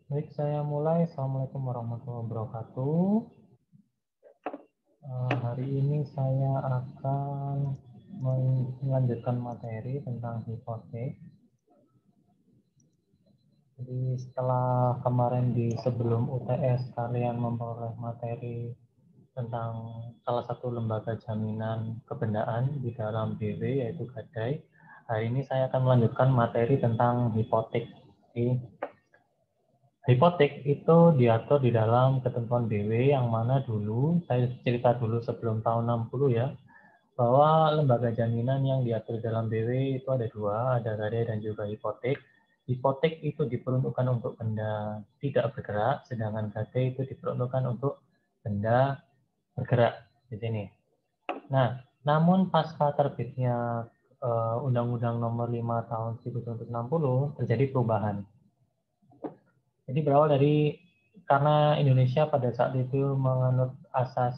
Baik, saya mulai. Assalamualaikum warahmatullahi wabarakatuh. Hari ini saya akan melanjutkan materi tentang hipotek. Jadi setelah kemarin di sebelum UTS kalian memperoleh materi tentang salah satu lembaga jaminan kebendaan di dalam BW yaitu Gadai. Hari ini saya akan melanjutkan materi tentang hipotek. Jadi, hipotek itu diatur di dalam ketentuan BW yang mana dulu, saya cerita dulu sebelum tahun 60 ya, bahwa lembaga jaminan yang diatur dalam BW itu ada dua, ada gadai dan juga hipotek. Hipotek itu diperuntukkan untuk benda tidak bergerak, sedangkan gadai itu diperuntukkan untuk benda bergerak di sini. Nah, namun pasca terbitnya Undang-Undang Nomor 5 Tahun 1960 terjadi perubahan. Jadi berawal dari karena Indonesia pada saat itu menganut asas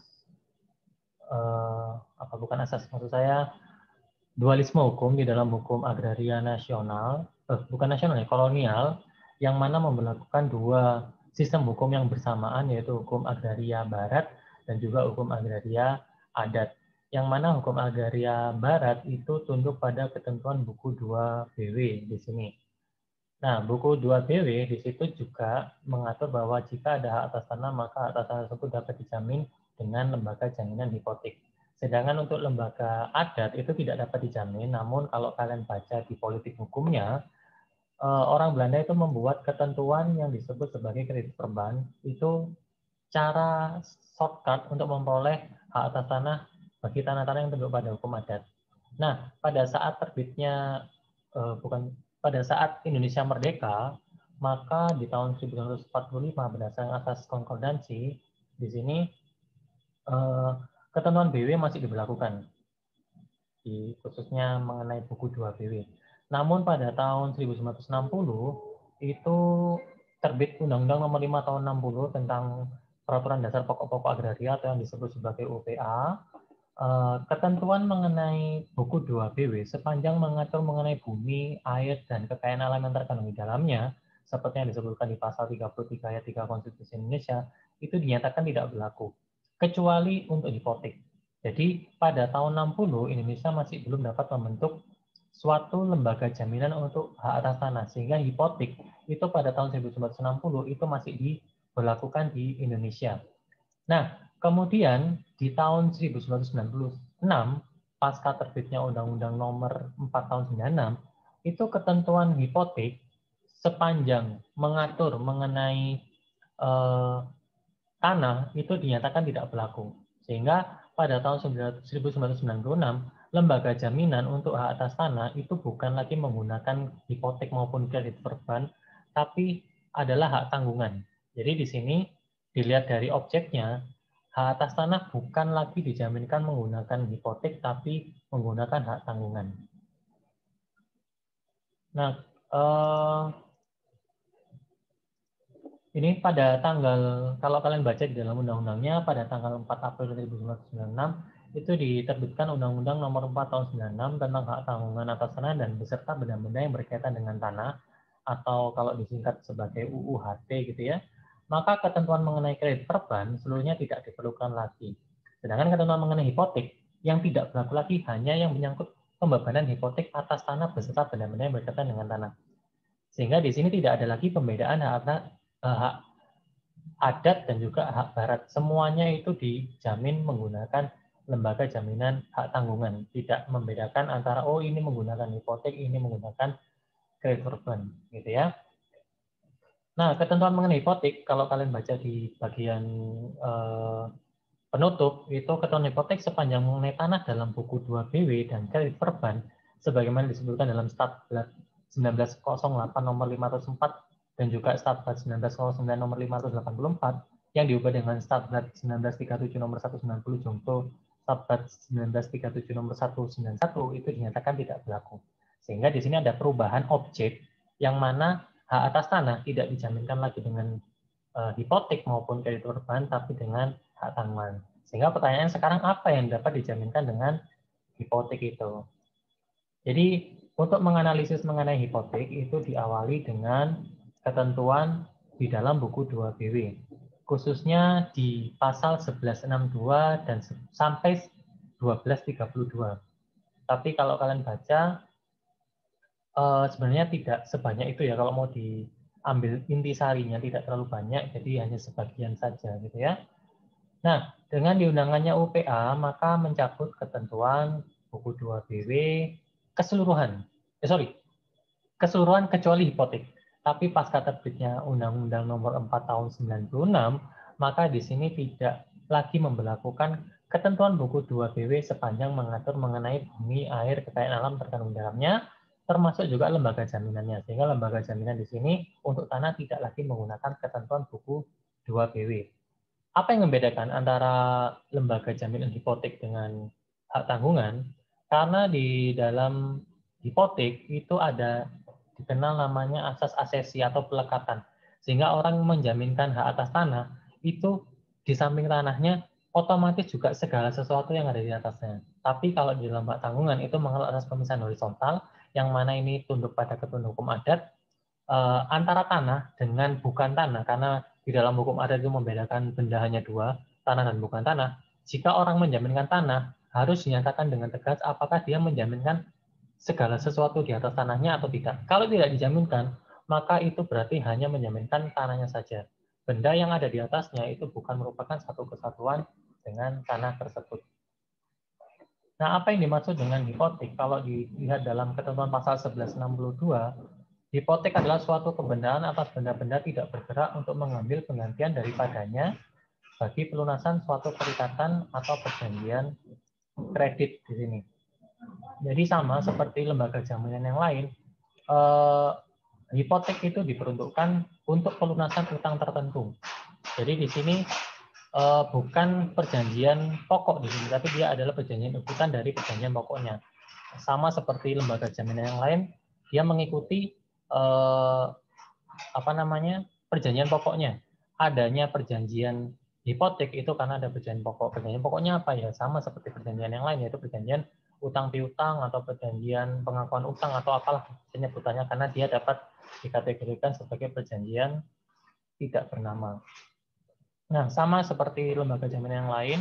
bukan asas, maksud saya dualisme hukum di dalam hukum agraria nasional, bukan nasional ya, kolonial, yang mana memberlakukan dua sistem hukum yang bersamaan, yaitu hukum agraria barat dan juga hukum agraria adat. Yang mana hukum agraria barat itu tunduk pada ketentuan buku 2 BW di sini. Nah, buku 2 BW di situ juga mengatur bahwa jika ada hak atas tanah, maka hak atas tanah tersebut dapat dijamin dengan lembaga jaminan hipotek. Sedangkan untuk lembaga adat itu tidak dapat dijamin, namun kalau kalian baca di politik hukumnya, orang Belanda itu membuat ketentuan yang disebut sebagai kredit perban, itu cara shortcut untuk memperoleh hak atas tanah bagi tanah-tanah yang tunduk pada hukum adat. Nah, pada saat terbitnya bukan pada saat Indonesia merdeka, maka di tahun 1945 berdasarkan asas konkordansi, di sini ketentuan BW masih diberlakukan, khususnya mengenai buku 2 BW. Namun pada tahun 1960 itu terbit Undang-Undang Nomor 5 Tahun 60 tentang Peraturan Dasar Pokok-Pokok Agraria atau yang disebut sebagai UPA. Ketentuan mengenai buku 2 BW sepanjang mengatur mengenai bumi, air, dan kekayaan alam yang terkandung di dalamnya, seperti yang disebutkan di pasal 33 ayat 3 Konstitusi Indonesia, itu dinyatakan tidak berlaku, kecuali untuk hipotek. Jadi pada tahun 60 Indonesia masih belum dapat membentuk suatu lembaga jaminan untuk hak atas tanah, sehingga hipotek itu pada tahun 1960 itu masih diberlakukan di Indonesia. Nah, kemudian di tahun 1996, pasca terbitnya Undang-Undang Nomor 4 Tahun 96, itu ketentuan hipotek sepanjang mengatur mengenai tanah itu dinyatakan tidak berlaku. Sehingga pada tahun 1996, lembaga jaminan untuk hak atas tanah itu bukan lagi menggunakan hipotek maupun kredit perban, tapi adalah hak tanggungan. Jadi di sini dilihat dari objeknya, hak atas tanah bukan lagi dijaminkan menggunakan hipotek, tapi menggunakan hak tanggungan. Nah, ini pada tanggal, kalau kalian baca di dalam undang-undangnya, pada tanggal 4 April 1996, itu diterbitkan Undang-Undang Nomor 4 Tahun 96 tentang hak tanggungan atas tanah dan beserta benda-benda yang berkaitan dengan tanah, atau kalau disingkat sebagai UUHT gitu ya. Maka ketentuan mengenai kredit perban seluruhnya tidak diperlukan lagi. Sedangkan ketentuan mengenai hipotek yang tidak berlaku lagi hanya yang menyangkut pembebanan hipotek atas tanah beserta benda-benda yang berkaitan dengan tanah. Sehingga di sini tidak ada lagi pembedaan hak adat dan juga hak barat. Semuanya itu dijamin menggunakan lembaga jaminan hak tanggungan. Tidak membedakan antara, oh ini menggunakan hipotek, ini menggunakan kredit perban. Gitu ya. Nah, ketentuan mengenai hipotek, kalau kalian baca di bagian penutup, itu ketentuan hipotek sepanjang mengenai tanah dalam buku 2 BW dan kredit perban, sebagaimana disebutkan dalam Statblad 1908 nomor 504 dan juga Statblad 1909 nomor 584 yang diubah dengan Statblad 1937 nomor 190 Jungto Statblad 1937 nomor 191 itu dinyatakan tidak berlaku. Sehingga di sini ada perubahan objek yang mana hak atas tanah tidak dijaminkan lagi dengan hipotek maupun kredit perban, tapi dengan hak tanggungan. Sehingga pertanyaan sekarang apa yang dapat dijaminkan dengan hipotek itu? Jadi untuk menganalisis mengenai hipotek itu diawali dengan ketentuan di dalam buku 2 BW, khususnya di pasal 1162 dan sampai 1232. Tapi kalau kalian baca, sebenarnya tidak sebanyak itu ya, kalau mau diambil intisarinya tidak terlalu banyak, jadi hanya sebagian saja gitu ya. Nah, dengan diundangannya UPA, maka mencabut ketentuan buku 2 BW keseluruhan. Keseluruhan kecuali hipotek. Tapi pasca terbitnya Undang-Undang Nomor 4 Tahun 96, maka di sini tidak lagi memberlakukan ketentuan buku 2 BW sepanjang mengatur mengenai bumi, air, kekayaan alam, terkandung dalamnya, termasuk juga lembaga jaminannya. Sehingga lembaga jaminan di sini untuk tanah tidak lagi menggunakan ketentuan buku 2 BW. Apa yang membedakan antara lembaga jaminan hipotek dengan hak tanggungan? Karena di dalam hipotek itu ada dikenal namanya asas asesi atau pelekatan. Sehingga orang menjaminkan hak atas tanah itu di samping tanahnya otomatis juga segala sesuatu yang ada di atasnya. Tapi kalau di dalam hak tanggungan itu mengenal asas pemisahan horizontal yang mana ini tunduk pada ketentuan hukum adat antara tanah dengan bukan tanah, karena di dalam hukum adat itu membedakan benda hanya dua, tanah dan bukan tanah. Jika orang menjaminkan tanah, harus dinyatakan dengan tegas apakah dia menjaminkan segala sesuatu di atas tanahnya atau tidak. Kalau tidak dijaminkan, maka itu berarti hanya menjaminkan tanahnya saja. Benda yang ada di atasnya itu bukan merupakan satu kesatuan dengan tanah tersebut. Nah, apa yang dimaksud dengan hipotek? Kalau dilihat dalam ketentuan pasal 1162, hipotek adalah suatu kebenaran atas benda-benda tidak bergerak untuk mengambil penggantian daripadanya bagi pelunasan suatu perikatan atau perjanjian kredit di sini. Jadi sama seperti lembaga jaminan yang lain, hipotek itu diperuntukkan untuk pelunasan utang tertentu. Jadi di sini bukan perjanjian pokok di sini, tapi dia adalah perjanjian ikutan dari perjanjian pokoknya. Sama seperti lembaga jaminan yang lain, dia mengikuti perjanjian pokoknya. Adanya perjanjian hipotek itu karena ada perjanjian pokok. Perjanjian pokoknya apa ya? Sama seperti perjanjian yang lain, yaitu perjanjian utang piutang atau perjanjian pengakuan utang atau apalah penyebutannya, karena dia dapat dikategorikan sebagai perjanjian tidak bernama. Nah, sama seperti lembaga jaminan yang lain,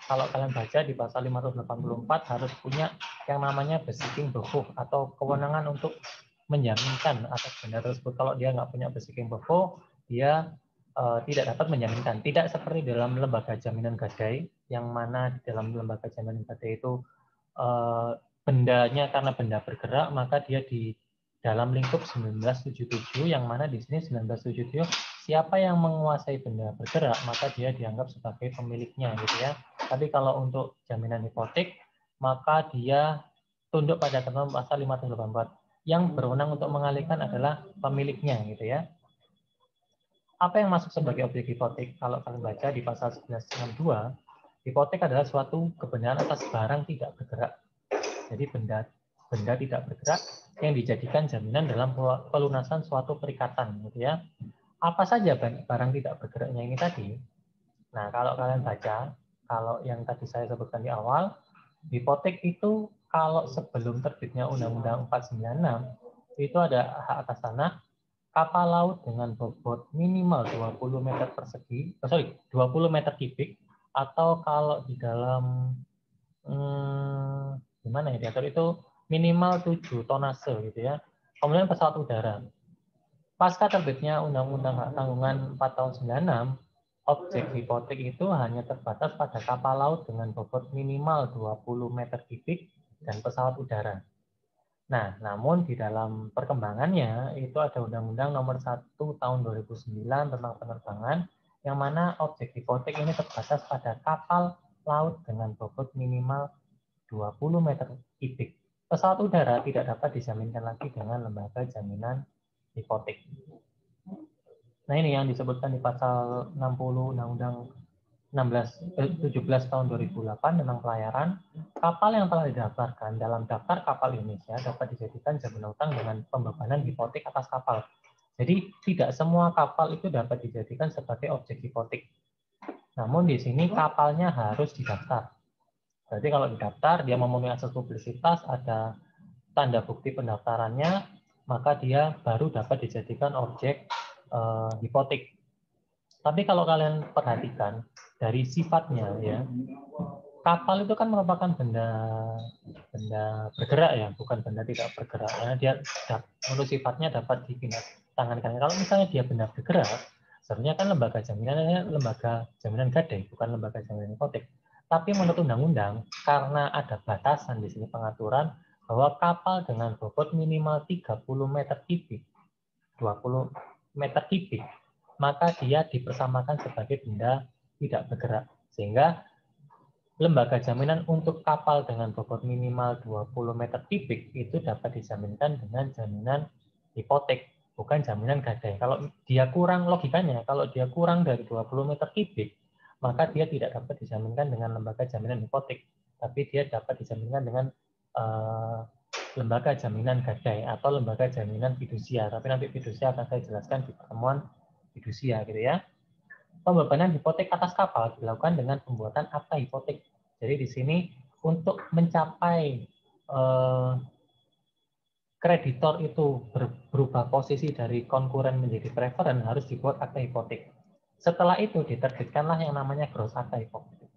kalau kalian baca di pasal 584 harus punya yang namanya besiking befuh atau kewenangan untuk menjaminkan atas benda tersebut. Kalau dia nggak punya besiking befuh, dia tidak dapat menjaminkan. Tidak seperti dalam lembaga jaminan gadai, yang mana di dalam lembaga jaminan gadai itu bendanya karena benda bergerak, maka dia di dalam lingkup 1977, yang mana di sini 1977 siapa yang menguasai benda bergerak maka dia dianggap sebagai pemiliknya gitu ya. Tapi kalau untuk jaminan hipotek maka dia tunduk pada ketentuan pasal 584. Yang berwenang untuk mengalihkan adalah pemiliknya gitu ya. Apa yang masuk sebagai objek hipotek? Kalau kalian baca di pasal 1162, hipotek adalah suatu kebenaran atas barang tidak bergerak. Jadi benda tidak bergerak yang dijadikan jaminan dalam pelunasan suatu perikatan gitu ya. Apa saja barang tidak bergeraknya ini tadi? Nah, kalau kalian baca, kalau yang tadi saya sebutkan di awal, hipotek itu kalau sebelum terbitnya Undang-Undang 496 itu ada hak atas tanah, kapal laut dengan bobot minimal 20 meter persegi, 20 meter kubik, atau kalau di dalam gimana ya diatur itu minimal 7 tonase gitu ya. Kemudian pesawat udara. Pasca terbitnya Undang-Undang Hak Tanggungan 4 tahun 96, objek hipotek itu hanya terbatas pada kapal laut dengan bobot minimal 20 meter kubik dan pesawat udara. Nah, namun di dalam perkembangannya itu ada Undang-Undang Nomor 1 Tahun 2009 tentang penerbangan, yang mana objek hipotek ini terbatas pada kapal laut dengan bobot minimal 20 meter kubik. Pesawat udara tidak dapat dijaminkan lagi dengan lembaga jaminan hipotek. Nah, ini yang disebutkan di pasal 60 Undang-Undang 17 tahun 2008 tentang pelayaran. Kapal yang telah didaftarkan dalam daftar kapal Indonesia dapat dijadikan jaminan utang dengan pembebanan hipotek atas kapal. Jadi tidak semua kapal itu dapat dijadikan sebagai objek hipotek. Namun di sini kapalnya harus didaftar. Berarti kalau didaftar, dia memenuhi asas publisitas, ada tanda bukti pendaftarannya, maka dia baru dapat dijadikan objek hipotek. Tapi kalau kalian perhatikan dari sifatnya ya, kapal itu kan merupakan benda bergerak ya, bukan benda tidak bergerak. Karena dia menurut sifatnya dapat dipindah-tangankan. Kalau misalnya dia benda bergerak, sebenarnya kan lembaga jaminan gadai, bukan lembaga jaminan hipotek. Tapi menurut undang-undang, karena ada batasan di sini pengaturan bahwa kapal dengan bobot minimal 30 meter kubik, 20 meter kubik, maka dia dipersamakan sebagai benda tidak bergerak. Sehingga lembaga jaminan untuk kapal dengan bobot minimal 20 meter kubik itu dapat dijaminkan dengan jaminan hipotek, bukan jaminan gadai. Kalau dia kurang, logikanya, kalau dia kurang dari 20 meter kubik, maka dia tidak dapat dijaminkan dengan lembaga jaminan hipotek, tapi dia dapat dijaminkan dengan lembaga jaminan gadai atau lembaga jaminan fidusia. Tapi nanti fidusia akan saya jelaskan di pertemuan fidusia, gitu ya. Pembebanan hipotek atas kapal dilakukan dengan pembuatan akta hipotek. Jadi di sini untuk mencapai kreditor itu berubah posisi dari konkuren menjadi preferen harus dibuat akta hipotek. Setelah itu diterbitkanlah yang namanya gross akta hipotek.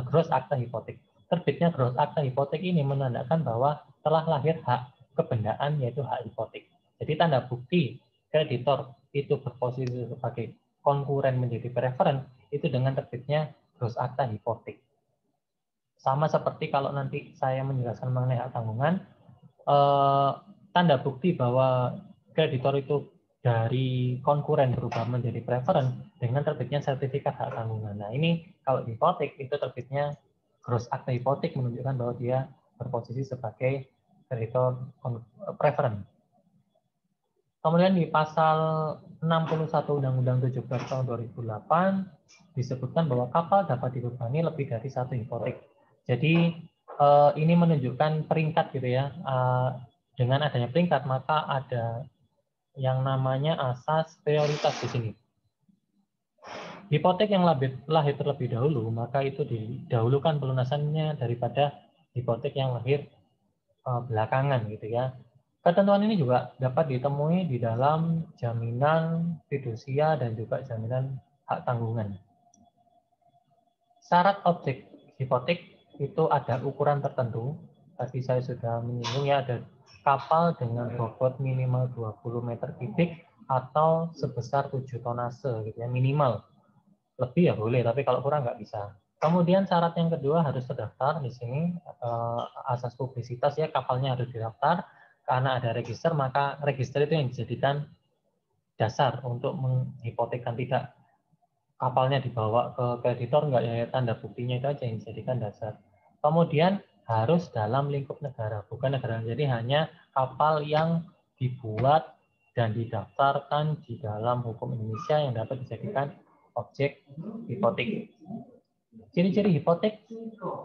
Gross akta hipotek. Terbitnya gross akta hipotek ini menandakan bahwa telah lahir hak kebendaan yaitu hak hipotek. Jadi tanda bukti kreditor itu berposisi sebagai konkuren menjadi preferen itu dengan terbitnya gross akta hipotek. Sama seperti kalau nanti saya menjelaskan mengenai hak tanggungan, tanda bukti bahwa kreditor itu dari konkuren berubah menjadi preferen dengan terbitnya sertifikat hak tanggungan. Nah ini kalau hipotek itu terbitnya gross akta hipotek menunjukkan bahwa dia berposisi sebagai kreditor preferen. Kemudian di pasal 61 Undang-Undang 17 tahun 2008 disebutkan bahwa kapal dapat dibebani lebih dari satu hipotek. Jadi ini menunjukkan peringkat gitu ya. Dengan adanya peringkat maka ada yang namanya asas prioritas di sini. Hipotek yang lahir terlebih dahulu maka itu didahulukan pelunasannya daripada hipotek yang lahir belakangan gitu ya. Ketentuan ini juga dapat ditemui di dalam jaminan fidusia dan juga jaminan hak tanggungan. Syarat objek hipotek itu ada ukuran tertentu. Tadi saya sudah menyinggung ya, ada kapal dengan bobot minimal 20 meter kubik atau sebesar 7 tonase gitu ya, minimal. Lebih ya boleh, tapi kalau kurang nggak bisa. Kemudian syarat yang kedua harus terdaftar di sini, asas publisitas ya, kapalnya harus didaftar. Karena ada register, maka register itu yang dijadikan dasar untuk menghipotekkan, tidak kapalnya dibawa ke kreditor, enggak ya, tanda buktinya itu aja yang dijadikan dasar. Kemudian harus dalam lingkup negara, bukan negara. Jadi hanya kapal yang dibuat dan didaftarkan di dalam hukum Indonesia yang dapat dijadikan objek hipotek. Ciri-ciri hipotek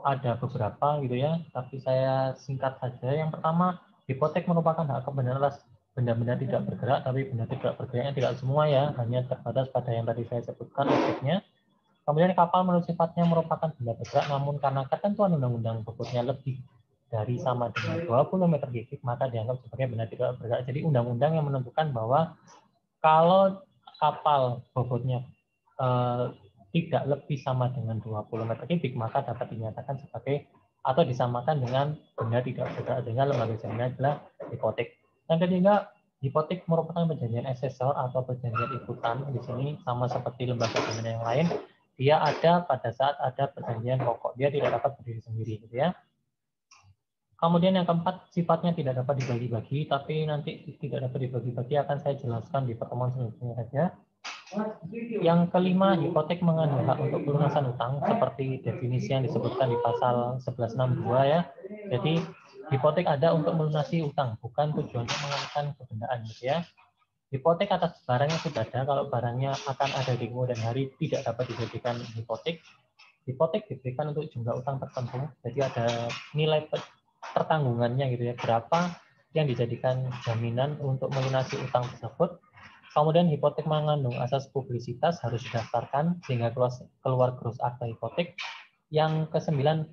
ada beberapa gitu ya, tapi saya singkat saja. Yang pertama, hipotek merupakan hak kebendaan atas benda-benda tidak bergerak, tapi benda tidak bergeraknya tidak semua ya, hanya terbatas pada yang tadi saya sebutkan objeknya. Kemudian kapal menurut sifatnya merupakan benda bergerak, namun karena ketentuan undang-undang bobotnya lebih dari sama dengan 20 meter kubik, maka dianggap sebagai benda tidak bergerak. Jadi undang-undang yang menentukan bahwa kalau kapal bobotnya tidak lebih sama dengan 20 meter kubik, maka dapat dinyatakan sebagai atau disamakan dengan benda tidak bergerak, sehingga lembaga jaminan adalah hipotek. Yang ketiga, hipotek merupakan perjanjian asesor atau perjanjian ikutan. Di sini sama seperti lembaga jaminan yang lain, dia ada pada saat ada perjanjian pokok, dia tidak dapat berdiri sendiri, gitu ya. Kemudian yang keempat, sifatnya tidak dapat dibagi-bagi, tapi nanti tidak dapat dibagi-bagi akan saya jelaskan di pertemuan selanjutnya saja. Yang kelima, hipotek mengandung hak untuk pelunasan utang seperti definisi yang disebutkan di pasal 1162 ya. Jadi hipotek ada untuk melunasi utang, bukan tujuannya mengalihkan kebendaan gitu ya. Hipotek atas barang yang sudah ada, kalau barangnya akan ada di kemudian hari tidak dapat dijadikan hipotek. Hipotek diberikan untuk jumlah utang tertentu, jadi ada nilai pertanggungannya gitu ya, berapa yang dijadikan jaminan untuk melunasi utang tersebut. Kemudian hipotek mengandung asas publisitas, harus didaftarkan sehingga keluar gross akta hipotek. Yang kesembilan,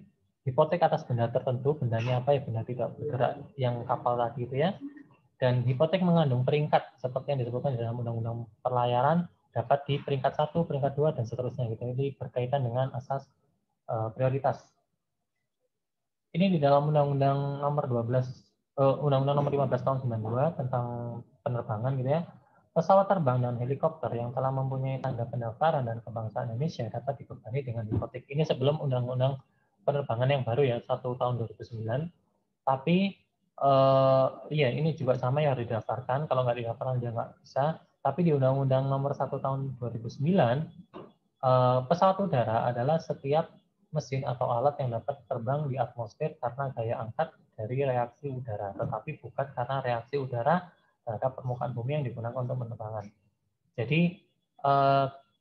hipotek atas benda tertentu, bendanya apa ya, benda tidak bergerak yang kapal tadi itu ya. Dan hipotek mengandung peringkat seperti yang disebutkan di dalam Undang-Undang Perlayaran, dapat di peringkat 1, peringkat 2, dan seterusnya gitu. Ini berkaitan dengan asas prioritas. Ini di dalam Undang-Undang nomor 12 Undang-Undang nomor 15 tahun 92 tentang penerbangan gitu ya. Pesawat terbang dan helikopter yang telah mempunyai tanda pendaftaran dan kebangsaan Indonesia dapat dibebani dengan hipotek. Ini sebelum Undang-Undang penerbangan yang baru ya, 1 tahun 2009. Tapi iya ini juga sama yang didaftarkan. Kalau nggak didaftarkan dia nggak bisa. Tapi di Undang-Undang nomor 1 tahun 2009, pesawat udara adalah setiap mesin atau alat yang dapat terbang di atmosfer karena gaya angkat dari reaksi udara, tetapi bukan karena reaksi udara terhadap permukaan bumi yang digunakan untuk penerbangan. Jadi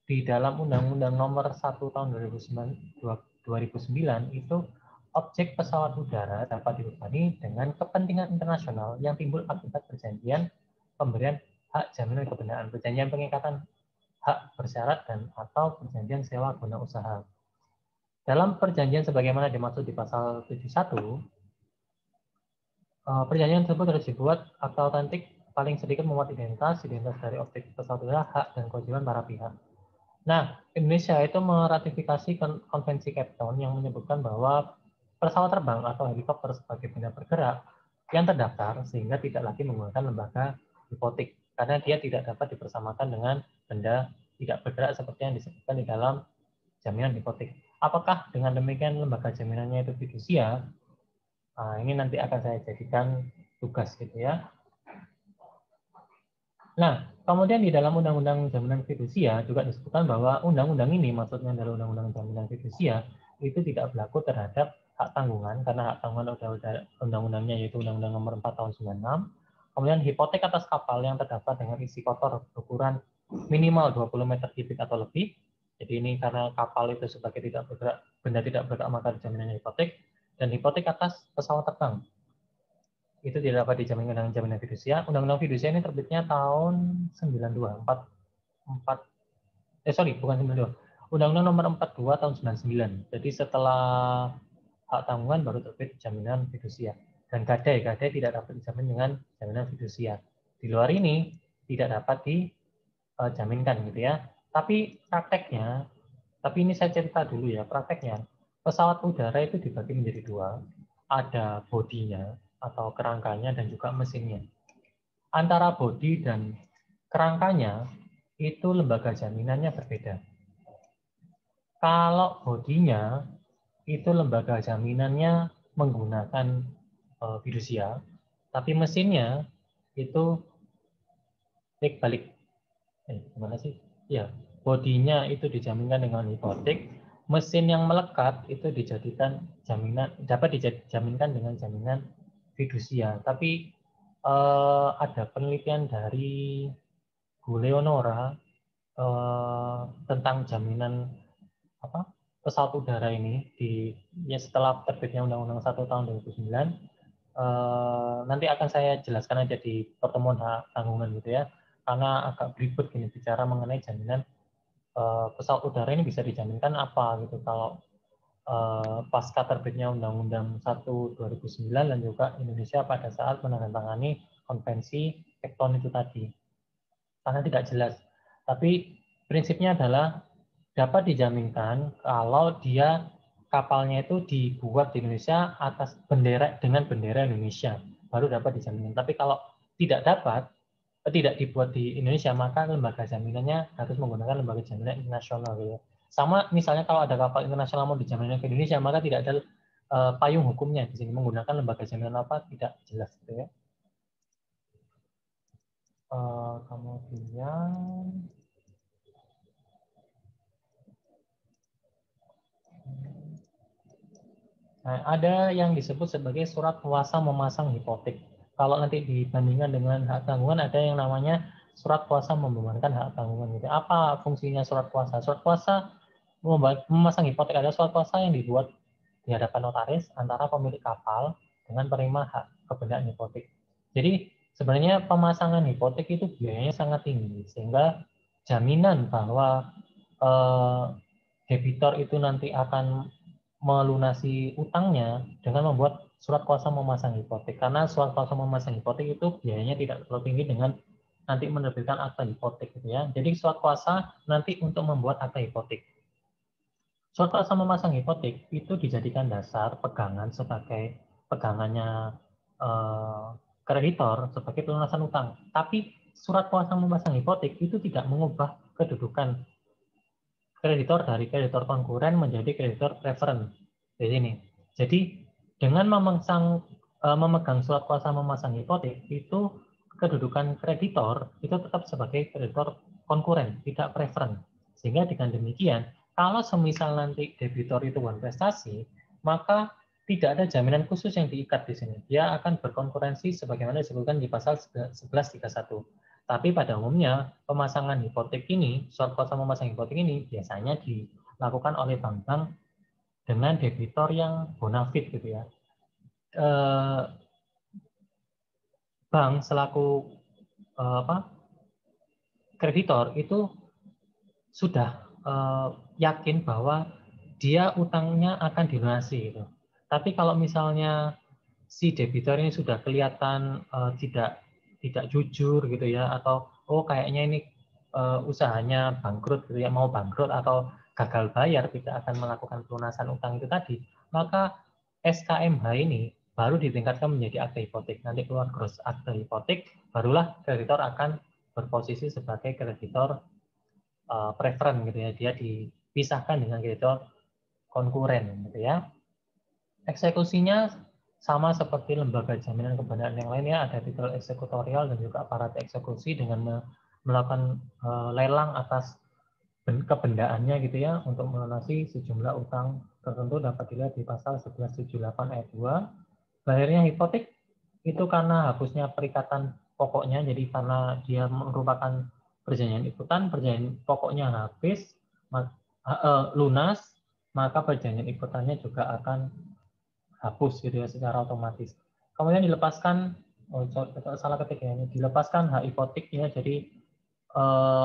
di dalam Undang-Undang nomor 1 tahun 2009 itu objek pesawat udara dapat dibebani dengan kepentingan internasional yang timbul akibat perjanjian pemberian hak jaminan kebenaran, perjanjian pengikatan hak bersyarat dan atau perjanjian sewa guna usaha. Dalam perjanjian sebagaimana dimaksud di pasal 71, perjanjian tersebut harus dibuat akta otentik paling sedikit memuat identitas dari objek pesawat udara, hak dan kewajiban para pihak. Nah, Indonesia itu meratifikasi konvensi Cape Town yang menyebutkan bahwa pesawat terbang atau helikopter sebagai benda bergerak yang terdaftar sehingga tidak lagi menggunakan lembaga hipotek karena dia tidak dapat dipersamakan dengan benda tidak bergerak seperti yang disebutkan di dalam jaminan hipotek. Apakah dengan demikian lembaga jaminannya itu fidusia? Nah, ini nanti akan saya jadikan tugas gitu ya. Nah, kemudian di dalam Undang-Undang Jaminan Fidusia juga disebutkan bahwa undang-undang ini, maksudnya dari Undang-Undang Jaminan Fidusia, itu tidak berlaku terhadap hak tanggungan, karena hak tanggungan udah undang-undangnya yaitu Undang-Undang Nomor 4 Tahun 96. Kemudian hipotek atas kapal yang terdaftar dengan isi kotor berukuran minimal 20 meter kubik atau lebih. Jadi ini karena kapal itu sebagai tidak bergerak, benda tidak bergerak maka jaminannya hipotek. Dan hipotek atas pesawat terbang itu tidak dapat dijamin dengan jaminan fidusia. Undang-Undang fidusia ini terbitnya tahun 92, bukan 92. Undang-Undang nomor 42 tahun 99. Jadi setelah hak tanggungan baru terbit jaminan fidusia. Dan gadai tidak dapat dijamin dengan jaminan fidusia. Di luar ini tidak dapat dijaminkan gitu ya. Tapi prakteknya, tapi ini saya cerita dulu ya, prakteknya pesawat udara itu dibagi menjadi dua. Ada bodinya atau kerangkanya dan juga mesinnya. Antara bodi dan kerangkanya itu lembaga jaminannya berbeda. Kalau bodinya itu lembaga jaminannya menggunakan fidusia, tapi mesinnya itu balik. Gimana sih? Ya, bodinya itu dijaminkan dengan hipotek, mesin yang melekat itu dijadikan jaminan, dapat dijaminkan dengan jaminan fidusia. Tapi ada penelitian dari Bu Leonora tentang jaminan pesawat udara ini setelah terbitnya Undang-Undang 1 tahun 2009. Nanti akan saya jelaskan aja di pertemuan hak tanggungan gitu ya, karena agak beribet gini bicara mengenai jaminan pesawat udara ini bisa dijaminkan apa gitu kalau pasca terbitnya Undang-Undang 1 2009 dan juga Indonesia pada saat menandatangani konvensi Cape Town itu tadi. Karena tidak jelas. Tapi prinsipnya adalah dapat dijaminkan kalau dia kapalnya itu dibuat di Indonesia atas bendera dengan bendera Indonesia, baru dapat dijaminkan. Tapi kalau tidak dibuat di Indonesia, maka lembaga jaminannya harus menggunakan lembaga jaminan internasional gitu. Sama misalnya kalau ada kapal internasional mau dijaminkan ke Indonesia, maka tidak ada payung hukumnya di sini menggunakan lembaga jaminan apa tidak jelas gitu ya. Kemudian ada yang disebut sebagai surat kuasa memasang hipotek. Kalau nanti dibandingkan dengan hak tanggungan ada yang namanya surat kuasa membebankan hak tanggungan. Gitu. Apa fungsinya surat kuasa? Surat kuasa memasang hipotek adalah surat kuasa yang dibuat di hadapan notaris antara pemilik kapal dengan penerima hak kebendaan hipotek. Jadi sebenarnya pemasangan hipotek itu biayanya sangat tinggi sehingga jaminan bahwa debitor itu nanti akan melunasi utangnya dengan membuat surat kuasa memasang hipotek, karena surat kuasa memasang hipotek itu biayanya tidak terlalu tinggi dengan nanti menerbitkan akta hipotek gitu ya. Jadi surat kuasa nanti untuk membuat akta hipotek. Surat kuasa memasang hipotek itu dijadikan dasar pegangan sebagai pegangannya kreditor sebagai pelunasan utang. Tapi surat kuasa memasang hipotek itu tidak mengubah kedudukan kreditor dari kreditor konkuren menjadi kreditor preferen di sini. Jadi dengan memegang surat kuasa memasang hipotek itu kedudukan kreditor itu tetap sebagai kreditor konkuren, tidak preferen. Sehingga dengan demikian, kalau semisal nanti debitor itu bukan prestasi, maka tidak ada jaminan khusus yang diikat di sini. Dia akan berkonkurensi sebagaimana disebutkan di pasal 1131. Tapi pada umumnya pemasangan hipotek ini, surat kuasa memasang hipotek ini biasanya dilakukan oleh bank-bank dengan debitor yang bonafide gitu ya. Bank selaku kreditor itu sudah yakin bahwa dia utangnya akan dilunasi gitu. Tapi kalau misalnya si debitor ini sudah kelihatan tidak jujur gitu ya, atau kayaknya ini usahanya bangkrut gitu ya, mau bangkrut atau gagal bayar, tidak akan melakukan pelunasan utang itu tadi, maka SKMH ini baru ditingkatkan menjadi akta hipotek. Nanti keluar gross akta hipotek, barulah kreditor akan berposisi sebagai kreditor preferen gitu ya, dia dipisahkan dengan kreditor konkuren gitu ya. Eksekusinya sama seperti lembaga jaminan kebenaran yang lainnya, ada titel eksekutorial dan juga aparat eksekusi dengan melakukan lelang atas kebendaannya gitu ya untuk melunasi sejumlah utang tertentu dapat dilihat di pasal 1178 ayat 2. Bayarnya hipotek itu karena hapusnya perikatan pokoknya, jadi karena dia merupakan perjanjian ikutan, perjanjian pokoknya habis, lunas, maka perjanjian ikutannya juga akan hapus gitu ya secara otomatis. Kemudian dilepaskan, salah ketika ini, dilepaskan hak hipotek ya, jadi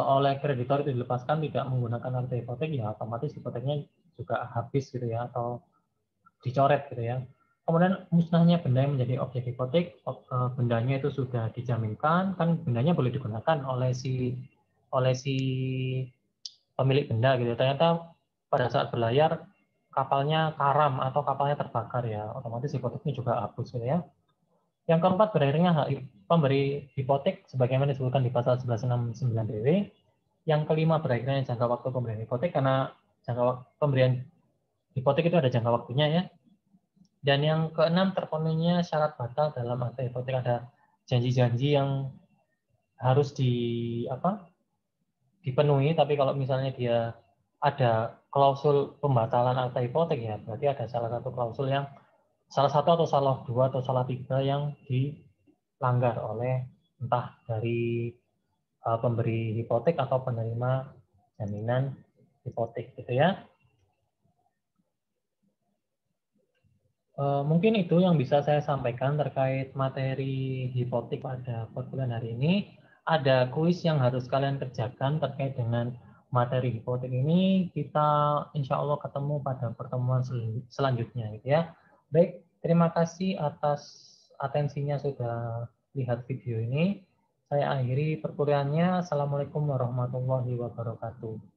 oleh kreditor itu dilepaskan tidak menggunakan akta hipotek, ya otomatis hipoteknya juga habis gitu ya, atau dicoret gitu ya. Kemudian musnahnya benda yang menjadi objek hipotek, bendanya itu sudah dijaminkan, kan bendanya boleh digunakan oleh si pemilik benda gitu. Ternyata pada saat berlayar kapalnya karam atau kapalnya terbakar ya, otomatis hipoteknya juga hapus gitu ya. Yang keempat, berakhirnya hak pemberi hipotek sebagaimana disebutkan di pasal 1169 DW. Yang kelima, berakhirnya jangka waktu pemberian hipotek, karena jangka pemberian hipotek itu ada jangka waktunya ya. Dan yang keenam, terpenuhinya syarat batal dalam akta hipotek, ada janji-janji yang harus dipenuhi, tapi kalau misalnya dia ada klausul pembatalan akta hipotek ya, berarti ada salah satu klausul yang salah satu atau salah dua atau salah tiga yang dilanggar oleh entah dari pemberi hipotek atau penerima jaminan hipotek gitu ya. Mungkin itu yang bisa saya sampaikan terkait materi hipotek pada perkuliahan hari ini. Ada kuis yang harus kalian kerjakan terkait dengan materi hipotek ini. Kita insya Allah ketemu pada pertemuan selanjutnya gitu ya. Baik, terima kasih atas atensinya sudah lihat video ini. Saya akhiri perkuliahannya. Assalamualaikum warahmatullahi wabarakatuh.